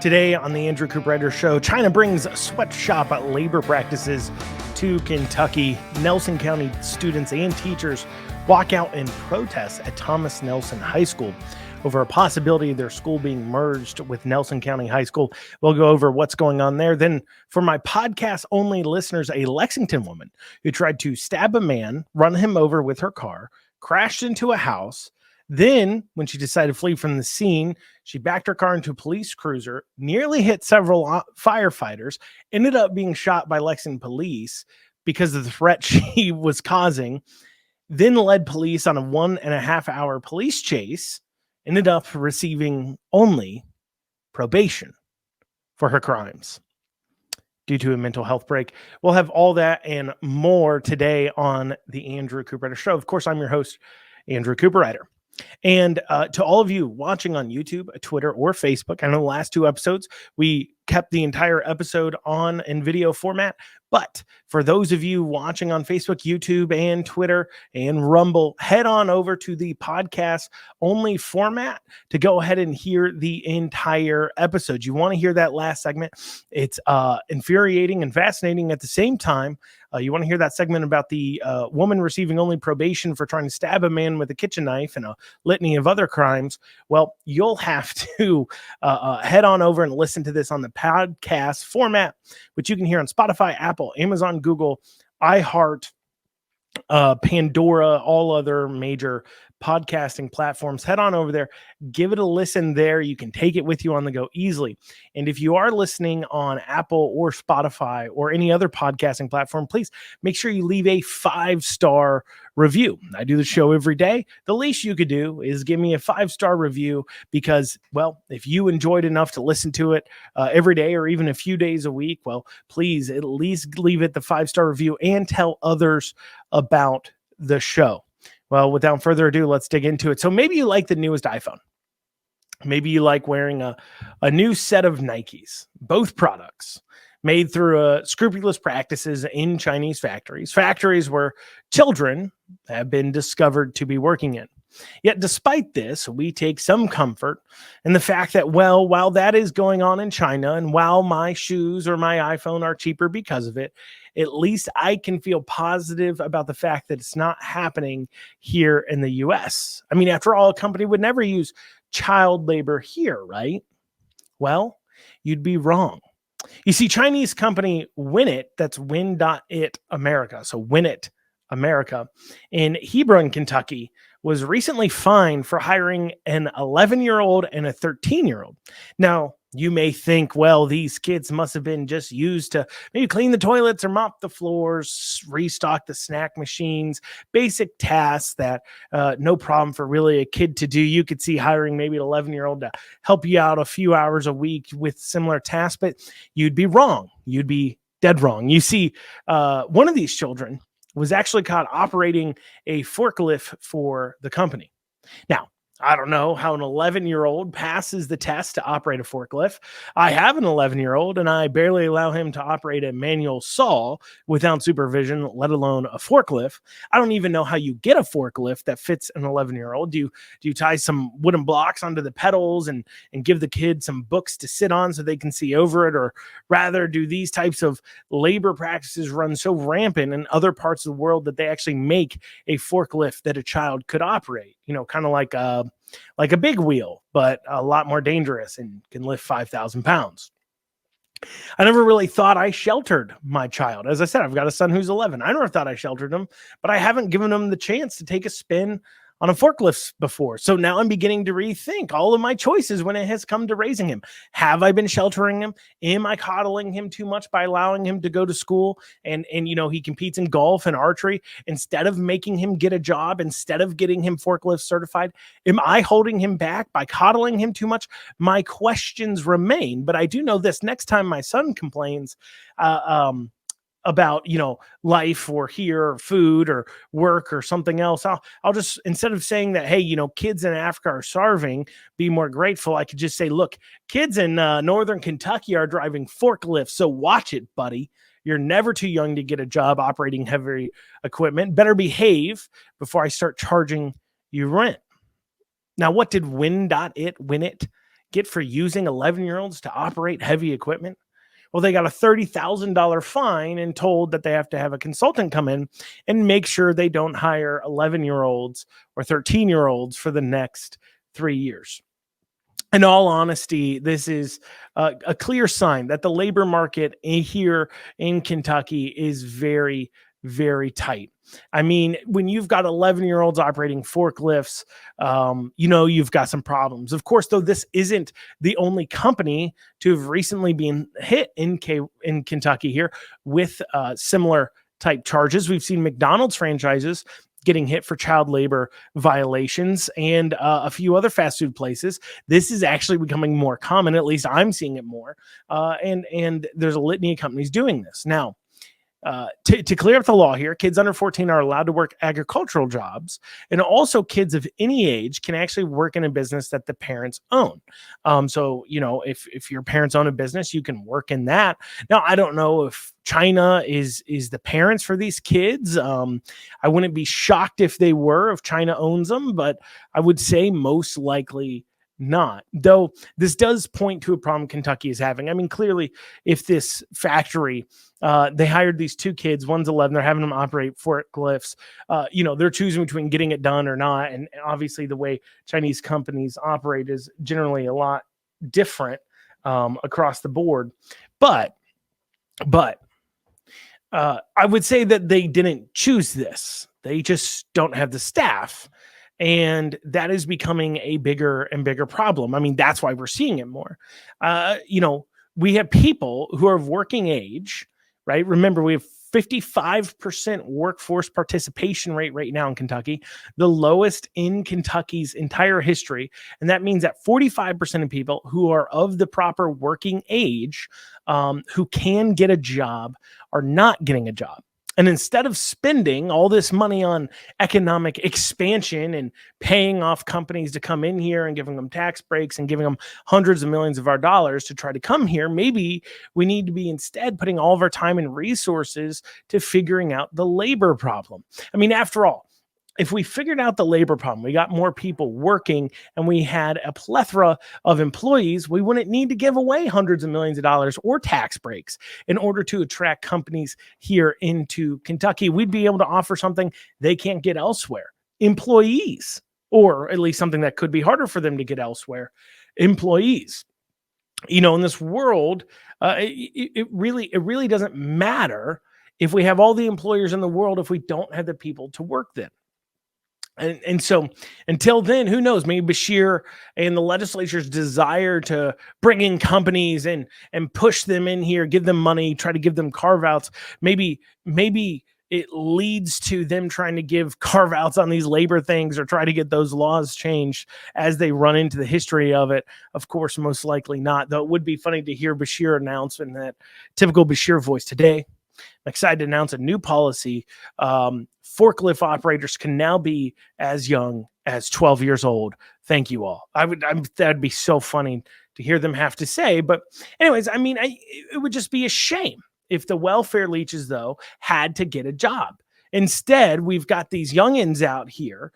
Today on the Andrew Cooperrider Show, China brings sweatshop labor practices to Kentucky. Nelson County students and teachers walk out in protest at Thomas Nelson High School over a possibility of their school being merged with Nelson County High School. We'll go over what's going on there. Then for my podcast-only listeners, a Lexington woman who tried to stab a man, run him over with her car, crashed into a house. Then, when she decided to flee from the scene, she backed her car into a police cruiser, nearly hit several firefighters, ended up being shot by Lexington police because of the threat she was causing, then led police on a 1.5 hour police chase, ended up receiving only probation for her crimes due to a mental health break. We'll have all that and more today on the Andrew Cooperrider Show. Of course, I'm your host, Andrew Cooperrider. And to all of you watching on YouTube, Twitter, or Facebook, I know the last two episodes, we kept the entire episode on in video format. But for those of you watching on Facebook, YouTube, and Twitter, and Rumble, head on over to the podcast only format to go ahead and hear the entire episode. You want to hear that last segment. It's infuriating and fascinating at the same time. You want to hear that segment about the woman receiving only probation for trying to stab a man with a kitchen knife and a litany of other crimes. Well, you'll have to head on over and listen to this on the podcast format, which you can hear on Spotify, Apple, Amazon, Google, iHeart, Pandora, all other major podcasting platforms. Head on over there, give it a listen there. You can take it with you on the go easily. And if you are listening on Apple or Spotify or any other podcasting platform, please make sure you leave a 5-star review. I do the show every day. The least you could do is give me a 5-star review because, well, if you enjoyed enough to listen to it every day or even a few days a week, well, please at least leave it the 5-star review and tell others about the show. Well, without further ado, let's dig into it. So maybe you like the newest iPhone. Maybe you like wearing a new set of Nikes. Both products made through scrupulous practices in Chinese factories where children have been discovered to be working in. Yet despite this, we take some comfort in the fact that, well, while that is going on in China and while my shoes or my iPhone are cheaper because of it, at least I can feel positive about the fact that it's not happening here in the US. I mean, after all, a company would never use child labor here, right? Well, you'd be wrong. You see, Chinese company Winit, that's Win.it America, so Winit America, in Hebron, Kentucky, was recently fined for hiring an 11-year-old and a 13-year-old. Now, you may think, well, these kids must have been just used to maybe clean the toilets or mop the floors, restock the snack machines, basic tasks that no problem for really a kid to do. You could see hiring maybe an 11-year-old to help you out a few hours a week with similar tasks, but you'd be wrong. You'd be dead wrong. You see, one of these children was actually caught operating a forklift for the company. Now, I don't know how an 11-year-old passes the test to operate a forklift. I have an 11-year-old, and I barely allow him to operate a manual saw without supervision, let alone a forklift. I don't even know how you get a forklift that fits an 11-year-old. Do you tie some wooden blocks onto the pedals and give the kid some books to sit on so they can see over it? Or rather, do these types of labor practices run so rampant in other parts of the world that they actually make a forklift that a child could operate? You know, kind of like a big wheel, but a lot more dangerous and can lift 5,000 pounds. I never really thought I sheltered my child. As I said, I've got a son who's 11. I never thought I sheltered him, but I haven't given him the chance to take a spin on a forklift before. So now I'm beginning to rethink all of my choices when it has come to raising him. Have I been sheltering him? Am I coddling him too much by allowing him to go to school and you know, he competes in golf and archery instead of making him get a job, instead of getting him forklift certified? Am I holding him back by coddling him too much? My questions remain, but I do know this: next time my son complains, about, you know, life or here or food or work or something else, I'll just, instead of saying that, hey, you know, kids in Africa are starving, be more grateful, I could just say, look, kids in northern Kentucky are driving forklifts, so watch it, buddy. You're never too young to get a job operating heavy equipment. Better behave before I start charging you rent. Now, what did Winit get for using 11-year-olds to operate heavy equipment? Well, they got a $30,000 fine and told that they have to have a consultant come in and make sure they don't hire 11-year-olds or 13-year-olds for the next 3 years. In all honesty, this is a clear sign that the labor market here in Kentucky is very, very tight. I mean, when you've got 11-year-olds operating forklifts, you've got some problems. Of course, though, this isn't the only company to have recently been hit in Kentucky here with similar type charges. We've seen McDonald's franchises getting hit for child labor violations and a few other fast food places. This is actually becoming more common. At least I'm seeing it more. And there's a litany of companies doing this. Now, to clear up the law here, kids under 14 are allowed to work agricultural jobs, and also kids of any age can actually work in a business that the parents own. So, if your parents own a business, you can work in that. Now, I don't know if China is the parents for these kids. I wouldn't be shocked if they were, if China owns them, but I would say most likely not. Though this does point to a problem Kentucky is having. I mean, clearly, if this factory, they hired these two kids, one's 11, they're having them operate forklifts, they're choosing between getting it done or not. And obviously the way Chinese companies operate is generally a lot different across the board. But I would say that they didn't choose this. They just don't have the staff. And that is becoming a bigger and bigger problem. I mean, that's why we're seeing it more. We have people who are of working age, right? Remember, we have 55% workforce participation rate right now in Kentucky, the lowest in Kentucky's entire history. And that means that 45% of people who are of the proper working age, who can get a job, are not getting a job. And instead of spending all this money on economic expansion and paying off companies to come in here and giving them tax breaks and giving them hundreds of millions of our dollars to try to come here, maybe we need to be instead putting all of our time and resources to figuring out the labor problem. I mean, after all, if we figured out the labor problem, we got more people working, and we had a plethora of employees, we wouldn't need to give away hundreds of millions of dollars or tax breaks in order to attract companies here into Kentucky. We'd be able to offer something they can't get elsewhere: employees, or at least something that could be harder for them to get elsewhere: employees. In this world, it really doesn't matter if we have all the employers in the world if we don't have the people to work them. And so until then, who knows, maybe Beshear and the legislature's desire to bring in companies and push them in here, give them money, try to give them carve-outs, maybe it leads to them trying to give carve-outs on these labor things or try to get those laws changed as they run into the history of it. Of course, most likely not, though it would be funny to hear Beshear announce in that typical Beshear voice: today, I'm excited to announce a new policy. Forklift operators can now be as young as 12 years old. Thank you all. That'd be so funny to hear them have to say. But anyways, I mean, it would just be a shame if the welfare leeches, though, had to get a job. Instead, we've got these youngins out here.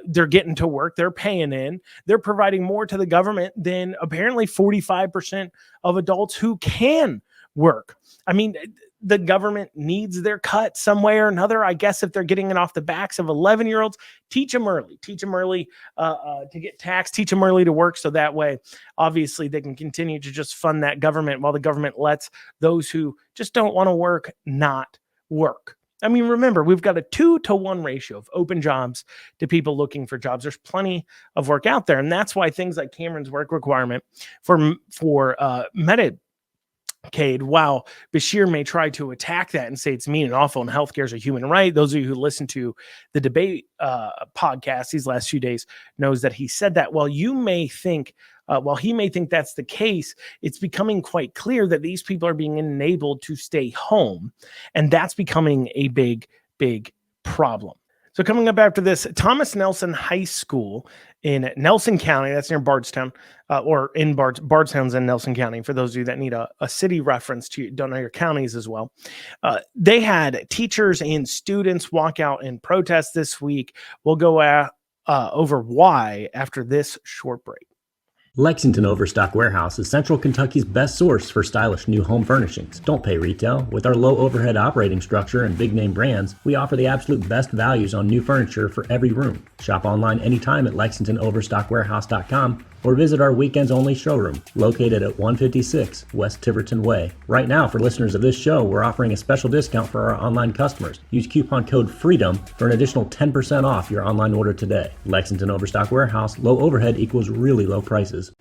They're getting to work. They're paying in. They're providing more to the government than apparently 45% of adults who can work. I mean, the government needs their cut some way or another. I guess if they're getting it off the backs of 11-year-olds, teach them early to get taxed, teach them early to work. So that way, obviously, they can continue to just fund that government while the government lets those who just don't want to work not work. I mean, remember, we've got a 2-to-1 ratio of open jobs to people looking for jobs. There's plenty of work out there. And that's why things like Cameron's work requirement for Medicaid, while Beshear may try to attack that and say it's mean and awful and healthcare is a human right. Those of you who listen to the debate podcast these last few days knows that he said that. While he may think that's the case, it's becoming quite clear that these people are being enabled to stay home. And that's becoming a big, big problem. So coming up after this, Thomas Nelson High School in Nelson County, that's near Bardstown, or in Bardstown's in Nelson County, for those of you that need a city reference to don't know your counties as well. They had teachers and students walk out and protest this week. We'll go over why after this short break. Lexington Overstock Warehouse is Central Kentucky's best source for stylish new home furnishings. Don't pay retail. With our low overhead operating structure and big name brands, we offer the absolute best values on new furniture for every room. Shop online anytime at LexingtonOverstockWarehouse.com or visit our weekends only showroom located at 156 West Tiverton Way. Right now, for listeners of this show, we're offering a special discount for our online customers. Use coupon code FREEDOM for an additional 10% off your online order today. Lexington Overstock Warehouse, low overhead equals really low prices.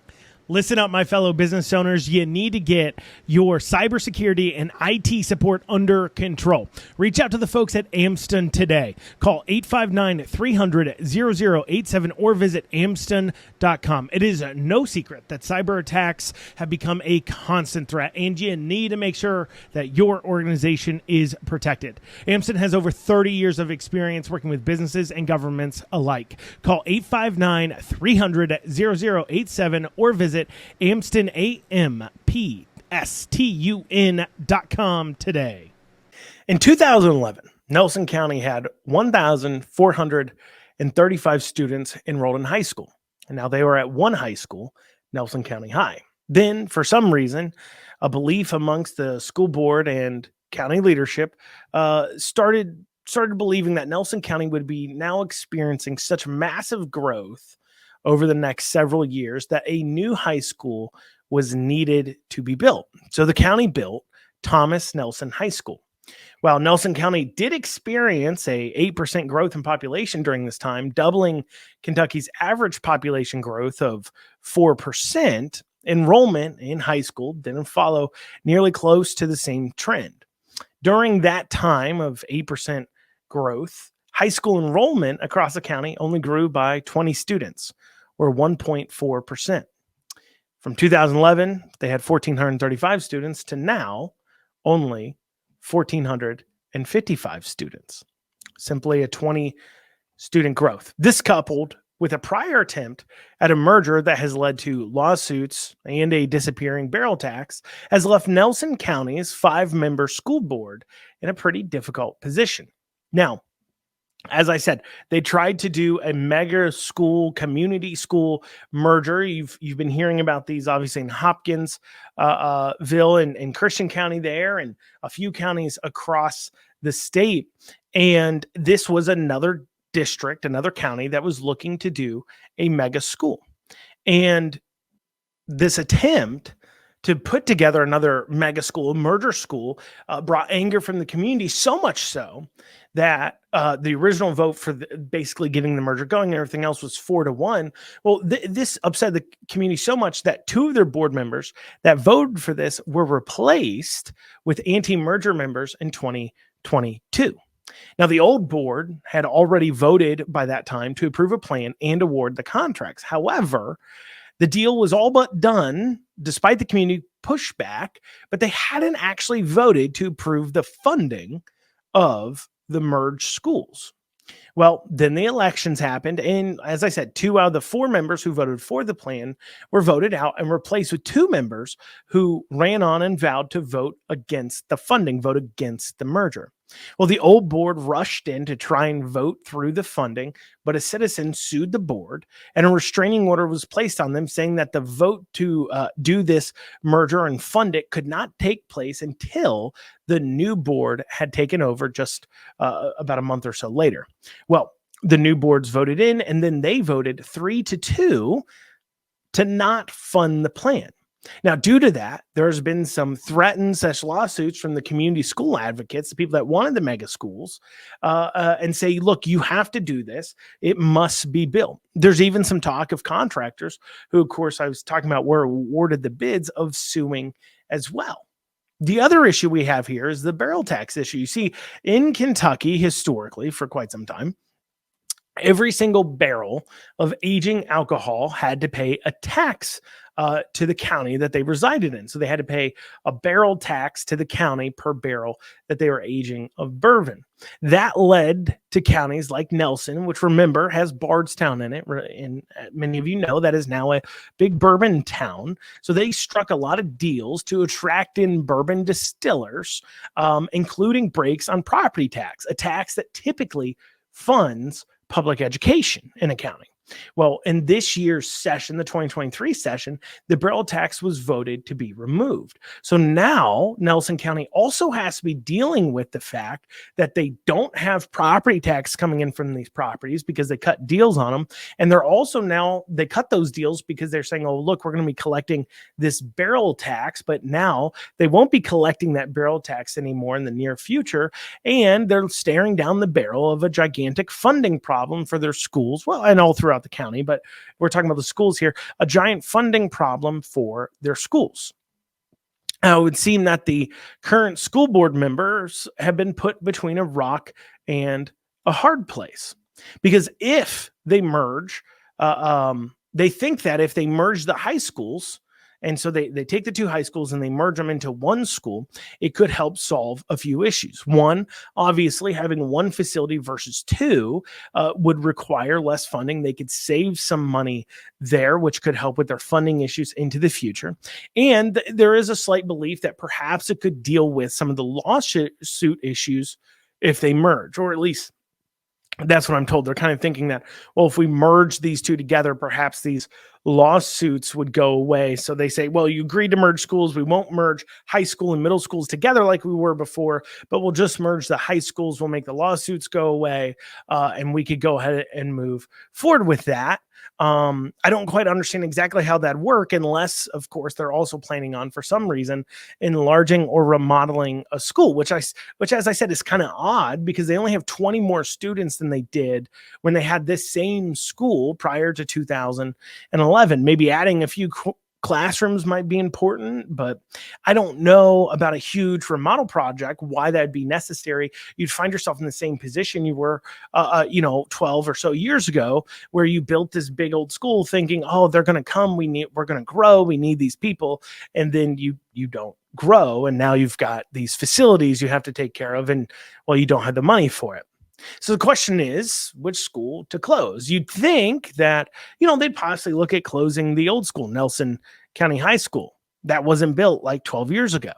Listen up, my fellow business owners. You need to get your cybersecurity and IT support under control. Reach out to the folks at Amston today. Call 859-300-0087 or visit amston.com. It is no secret that cyber attacks have become a constant threat, and you need to make sure that your organization is protected. Amston has over 30 years of experience working with businesses and governments alike. Call 859-300-0087 or visit AmstonAMPSTUN.com today. In 2011, Nelson County had 1,435 students enrolled in high school. And now they were at one high school, Nelson County High. Then, for some reason, a belief amongst the school board and county leadership started believing that Nelson County would be now experiencing such massive growth over the next several years that a new high school was needed to be built. So the county built Thomas Nelson High School. While Nelson County did experience a 8% growth in population during this time, doubling Kentucky's average population growth of 4%, enrollment in high school didn't follow nearly close to the same trend. During that time of 8% growth, high school enrollment across the county only grew by 20 students, or 1.4%. From 2011, they had 1,435 students to now only 1,455 students. Simply a 20 student growth. This coupled with a prior attempt at a merger that has led to lawsuits and a disappearing barrel tax has left Nelson County's 5-member school board in a pretty difficult position. Now, as I said, they tried to do a mega school, community school merger. You've been hearing about these, obviously, in Hopkinsville and Christian County there, and a few counties across the state. And this was another district, another county that was looking to do a mega school. And this attempt to put together another mega school, a merger school, brought anger from the community, so much so that the original vote for basically getting the merger going and everything else was 4-1. Well, this upset the community so much that 2 of their board members that voted for this were replaced with anti-merger members in 2022. Now, the old board had already voted by that time to approve a plan and award the contracts. However, the deal was all but done, despite the community pushback, but they hadn't actually voted to approve the funding of the merged schools. Well, then the elections happened, and as I said, 2 out of the 4 members who voted for the plan were voted out and replaced with 2 members who ran on and vowed to vote against the funding, vote against the merger. Well, the old board rushed in to try and vote through the funding, but a citizen sued the board, and a restraining order was placed on them saying that the vote to do this merger and fund it could not take place until the new board had taken over just about a month or so later. Well, the new boards voted in, and then they voted 3-2 to not fund the plan. Now, due to that, there's been some threatened lawsuits from the community school advocates, the people that wanted the mega schools, and say, look, you have to do this. It must be built. There's even some talk of contractors who, of course, I was talking about were awarded the bids of suing as well. The other issue we have here is the barrel tax issue. You see, in Kentucky, historically, for quite some time, every single barrel of aging alcohol had to pay a tax to the county that they resided in. So they had to pay a barrel tax to the county per barrel that they were aging of bourbon. That led to counties like Nelson, which, remember, has Bardstown in it. And many of you know that is now a big bourbon town. So they struck a lot of deals to attract in bourbon distillers, including breaks on property tax, a tax that typically funds public education in a county. Well, in this year's session, the 2023 session, the barrel tax was voted to be removed. So now Nelson County also has to be dealing with the fact that they don't have property tax coming in from these properties because they cut deals on them. And they're also now, they cut those deals because they're saying, oh, look, we're going to be collecting this barrel tax, but now they won't be collecting that barrel tax anymore in the near future. And they're staring down the barrel of a gigantic funding problem for their schools. Well, and all throughout the county, but we're talking about the schools here, a giant funding problem for their schools. Now, it would seem that the current school board members have been put between a rock and a hard place, because if they merge, they think that if they merge the high schools, and so they take the two high schools and they merge them into one school, it could help solve a few issues. One, obviously, having one facility versus two would require less funding. They could save some money there, which could help with their funding issues into the future. And there is a slight belief that perhaps it could deal with some of the lawsuit issues if they merge, or at least that's what I'm told. They're kind of thinking that, well, if we merge these two together, perhaps these lawsuits would go away. So they say, well, you agreed to merge schools. We won't merge high school and middle schools together like we were before, but we'll just merge the high schools. We'll make the lawsuits go away, and we could go ahead and move forward with that. I don't quite understand exactly how that work, unless, of course, they're also planning on, for some reason, enlarging or remodeling a school, which, as I said, is kind of odd because they only have 20 more students than they did when they had this same school prior to 2011. Maybe adding a few classrooms might be important, but I don't know about a huge remodel project, why that'd be necessary. You'd find yourself in the same position you were, 12 or so years ago, where you built this big old school thinking, oh, they're going to come. We're going to grow. We need these people. And then you don't grow. And now you've got these facilities you have to take care of. And well, you don't have the money for it. So the question is, which school to close? You'd think that, they'd possibly look at closing the old school, Nelson County High School. That wasn't built like 12 years ago.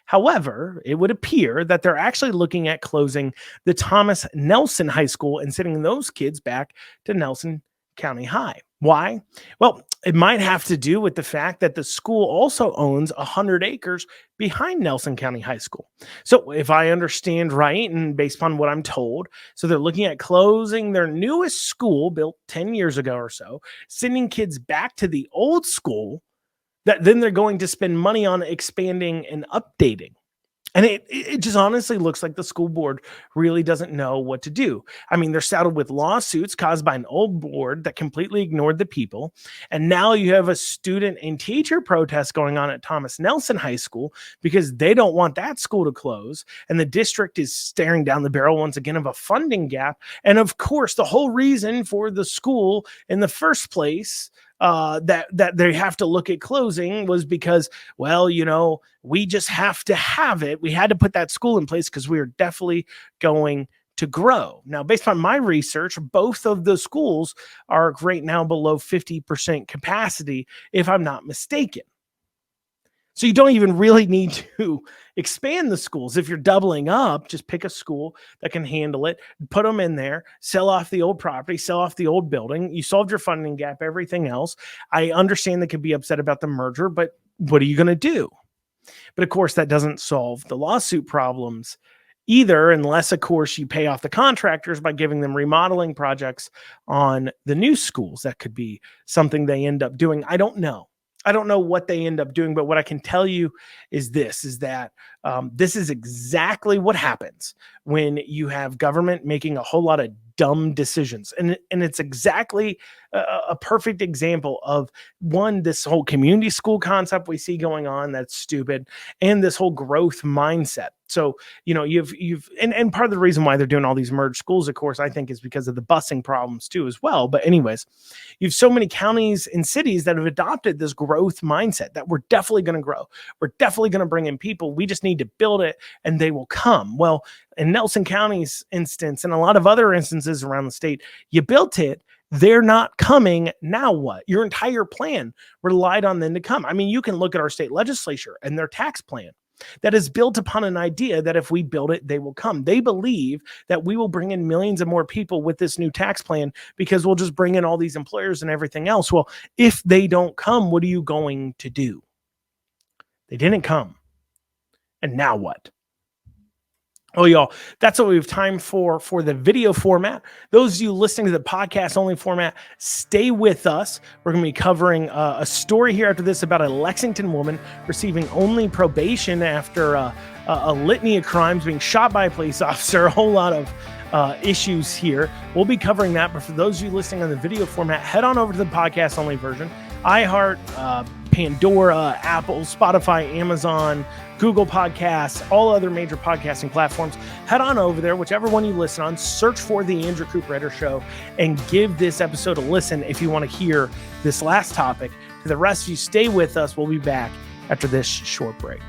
However, it would appear that they're actually looking at closing the Thomas Nelson High School and sending those kids back to Nelson County High. Why? Well, it might have to do with the fact that the school also owns 100 acres behind Nelson County High School. So if I understand right, and based upon what I'm told, so they're looking at closing their newest school built 10 years ago or so, sending kids back to the old school that then they're going to spend money on expanding and updating. And it just honestly looks like the school board really doesn't know what to do. I mean, they're saddled with lawsuits caused by an old board that completely ignored the people. And now you have a student and teacher protest going on at Thomas Nelson High School because they don't want that school to close. And the district is staring down the barrel once again of a funding gap. And of course, the whole reason for the school in the first place that they have to look at closing was because, well, we just have to have it. We had to put that school in place because we are definitely going to grow. Now, based on my research, both of the schools are right now below 50% capacity, if I'm not mistaken. So you don't even really need to expand the schools. If you're doubling up, just pick a school that can handle it, put them in there, sell off the old property, sell off the old building. You solved your funding gap, everything else. I understand they could be upset about the merger, but what are you going to do? But of course, that doesn't solve the lawsuit problems either, unless, of course, you pay off the contractors by giving them remodeling projects on the new schools. That could be something they end up doing. I don't know what they end up doing, but what I can tell you is this is exactly what happens when you have government making a whole lot of dumb decisions. And it's exactly a perfect example of this whole community school concept we see going on that's stupid, and this whole growth mindset. So, and part of the reason why they're doing all these merged schools, of course, I think is because of the busing problems too, as well. But anyways, you have so many counties and cities that have adopted this growth mindset that we're definitely going to grow. We're definitely going to bring in people. We just need to build it and they will come. Well, in Nelson County's instance and a lot of other instances around the state, you built it. They're not coming. Now what? Your entire plan relied on them to come. I mean, you can look at our state legislature and their tax plan. that is built upon an idea that if we build it, they will come. They believe that we will bring in millions of more people with this new tax plan because we'll just bring in all these employers and everything else. Well, if they don't come, what are you going to do? They didn't come. And now what? Oh, y'all, that's what we have time for the video format. Those of you listening to the podcast only format, stay with us. We're going to be covering a story here after this about a Lexington woman receiving only probation after a litany of crimes, being shot by a police officer, a whole lot of issues here. We'll be covering that. But for those of you listening on the video format, head on over to the podcast only version. iHeart, Pandora, Apple, Spotify, Amazon, Google Podcasts, all other major podcasting platforms. Head on over there, whichever one you listen on, search for The Andrew Cooperrider Show and give this episode a listen if you want to hear this last topic. For the rest of you, stay with us. We'll be back after this short break.